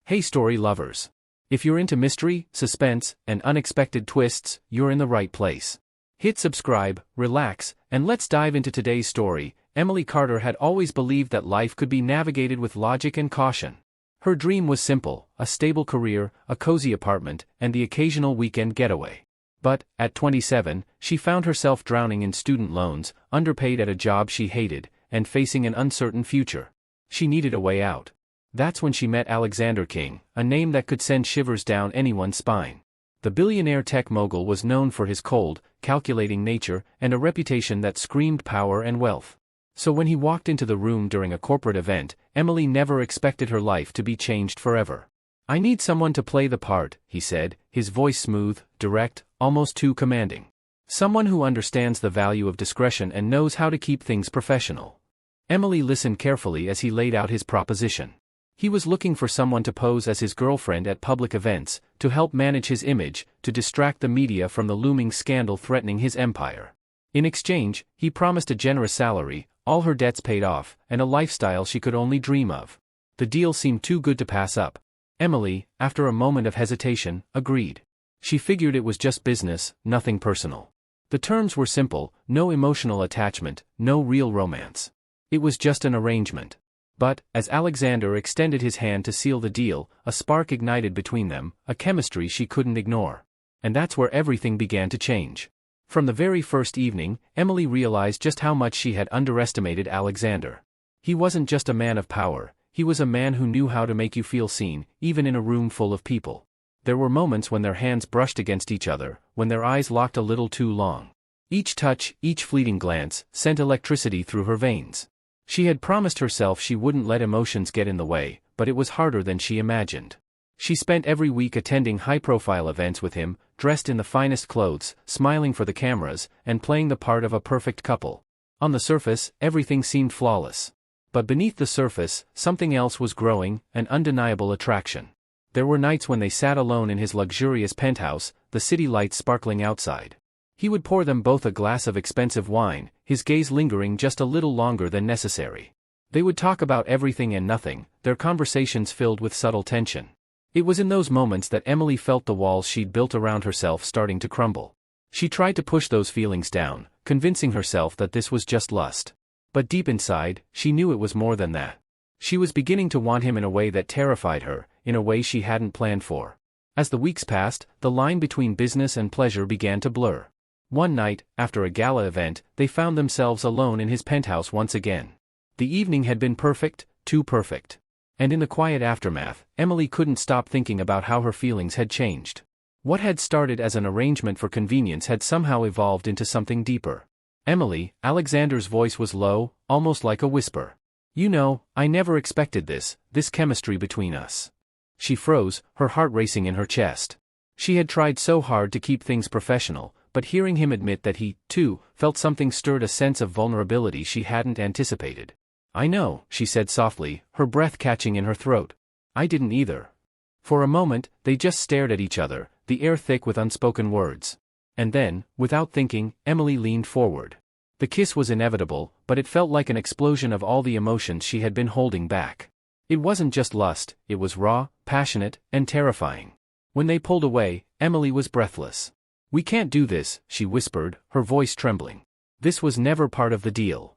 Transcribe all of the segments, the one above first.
Hey story lovers. If you're into mystery, suspense, and unexpected twists, you're in the right place. Hit subscribe, relax, and let's dive into today's story. Emily Carter had always believed that life could be navigated with logic and caution. Her dream was simple: a stable career, a cozy apartment, and the occasional weekend getaway. But, at 27, she found herself drowning in student loans, underpaid at a job she hated, and facing an uncertain future. She needed a way out. That's when she met Alexander King, a name that could send shivers down anyone's spine. The billionaire tech mogul was known for his cold, calculating nature and a reputation that screamed power and wealth. So when he walked into the room during a corporate event, Emily never expected her life to be changed forever. "I need someone to play the part," he said, his voice smooth, direct, almost too commanding. "Someone who understands the value of discretion and knows how to keep things professional." Emily listened carefully as he laid out his proposition. He was looking for someone to pose as his girlfriend at public events, to help manage his image, to distract the media from the looming scandal threatening his empire. In exchange, he promised a generous salary, all her debts paid off, and a lifestyle she could only dream of. The deal seemed too good to pass up. Emily, after a moment of hesitation, agreed. She figured it was just business, nothing personal. The terms were simple: no emotional attachment, no real romance. It was just an arrangement. But, as Alexander extended his hand to seal the deal, a spark ignited between them, a chemistry she couldn't ignore. And that's where everything began to change. From the very first evening, Emily realized just how much she had underestimated Alexander. He wasn't just a man of power, he was a man who knew how to make you feel seen, even in a room full of people. There were moments when their hands brushed against each other, when their eyes locked a little too long. Each touch, each fleeting glance, sent electricity through her veins. She had promised herself she wouldn't let emotions get in the way, but it was harder than she imagined. She spent every week attending high-profile events with him, dressed in the finest clothes, smiling for the cameras, and playing the part of a perfect couple. On the surface, everything seemed flawless. But beneath the surface, something else was growing, an undeniable attraction. There were nights when they sat alone in his luxurious penthouse, the city lights sparkling outside. He would pour them both a glass of expensive wine, his gaze lingering just a little longer than necessary. They would talk about everything and nothing, their conversations filled with subtle tension. It was in those moments that Emily felt the walls she'd built around herself starting to crumble. She tried to push those feelings down, convincing herself that this was just lust. But deep inside, she knew it was more than that. She was beginning to want him in a way that terrified her, in a way she hadn't planned for. As the weeks passed, the line between business and pleasure began to blur. One night, after a gala event, they found themselves alone in his penthouse once again. The evening had been perfect, too perfect. And in the quiet aftermath, Emily couldn't stop thinking about how her feelings had changed. What had started as an arrangement for convenience had somehow evolved into something deeper. "Emily," Alexander's voice was low, almost like a whisper. "You know, I never expected this chemistry between us." She froze, her heart racing in her chest. She had tried so hard to keep things professional, but hearing him admit that he, too, felt something stirred a sense of vulnerability she hadn't anticipated. "I know," she said softly, her breath catching in her throat. "I didn't either." For a moment, they just stared at each other, the air thick with unspoken words. And then, without thinking, Emily leaned forward. The kiss was inevitable, but it felt like an explosion of all the emotions she had been holding back. It wasn't just lust, it was raw, passionate, and terrifying. When they pulled away, Emily was breathless. "We can't do this," she whispered, her voice trembling. This was never part of the deal.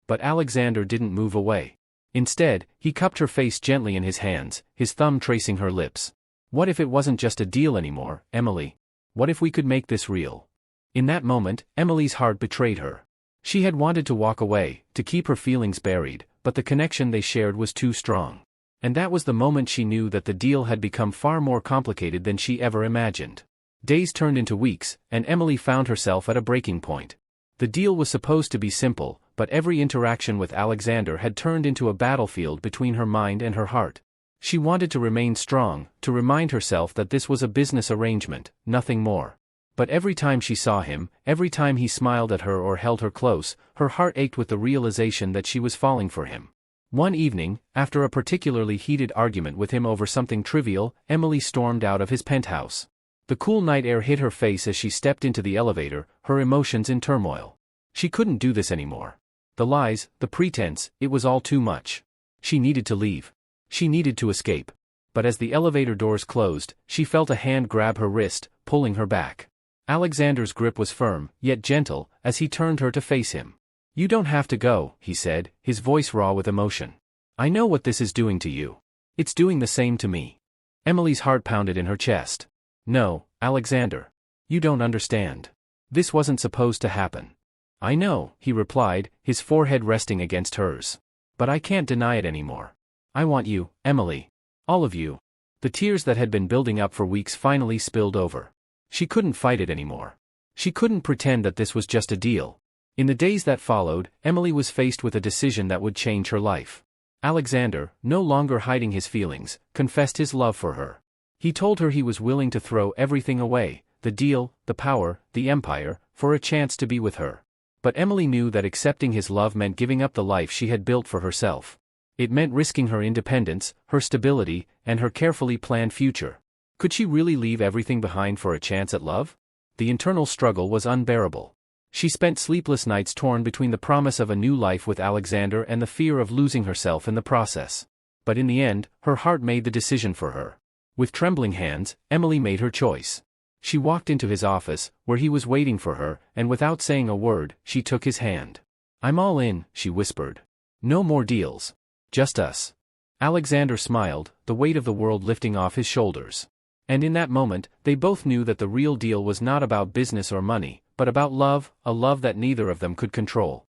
But Alexander didn't move away. Instead, he cupped her face gently in his hands, his thumb tracing her lips. "What if it wasn't just a deal anymore, Emily? What if we could make this real?" In that moment, Emily's heart betrayed her. She had wanted to walk away, to keep her feelings buried, but the connection they shared was too strong. And that was the moment she knew that the deal had become far more complicated than she ever imagined. Days turned into weeks, and Emily found herself at a breaking point. The deal was supposed to be simple, but every interaction with Alexander had turned into a battlefield between her mind and her heart. She wanted to remain strong, to remind herself that this was a business arrangement, nothing more. But every time she saw him, every time he smiled at her or held her close, her heart ached with the realization that she was falling for him. One evening, after a particularly heated argument with him over something trivial, Emily stormed out of his penthouse. The cool night air hit her face as she stepped into the elevator, her emotions in turmoil. She couldn't do this anymore. The lies, the pretense, it was all too much. She needed to leave. She needed to escape. But as the elevator doors closed, she felt a hand grab her wrist, pulling her back. Alexander's grip was firm, yet gentle, as he turned her to face him. "You don't have to go," he said, his voice raw with emotion. "I know what this is doing to you. It's doing the same to me." Emily's heart pounded in her chest. "No, Alexander. You don't understand. This wasn't supposed to happen." "I know," he replied, his forehead resting against hers. "But I can't deny it anymore. I want you, Emily. All of you." The tears that had been building up for weeks finally spilled over. She couldn't fight it anymore. She couldn't pretend that this was just a deal. In the days that followed, Emily was faced with a decision that would change her life. Alexander, no longer hiding his feelings, confessed his love for her. He told her he was willing to throw everything away, the deal, the power, the empire, for a chance to be with her. But Emily knew that accepting his love meant giving up the life she had built for herself. It meant risking her independence, her stability, and her carefully planned future. Could she really leave everything behind for a chance at love? The internal struggle was unbearable. She spent sleepless nights torn between the promise of a new life with Alexander and the fear of losing herself in the process. But in the end, her heart made the decision for her. With trembling hands, Emily made her choice. She walked into his office, where he was waiting for her, and without saying a word, she took his hand. "I'm all in," she whispered. "No more deals. Just us." Alexander smiled, the weight of the world lifting off his shoulders. And in that moment, they both knew that the real deal was not about business or money, but about love, a love that neither of them could control.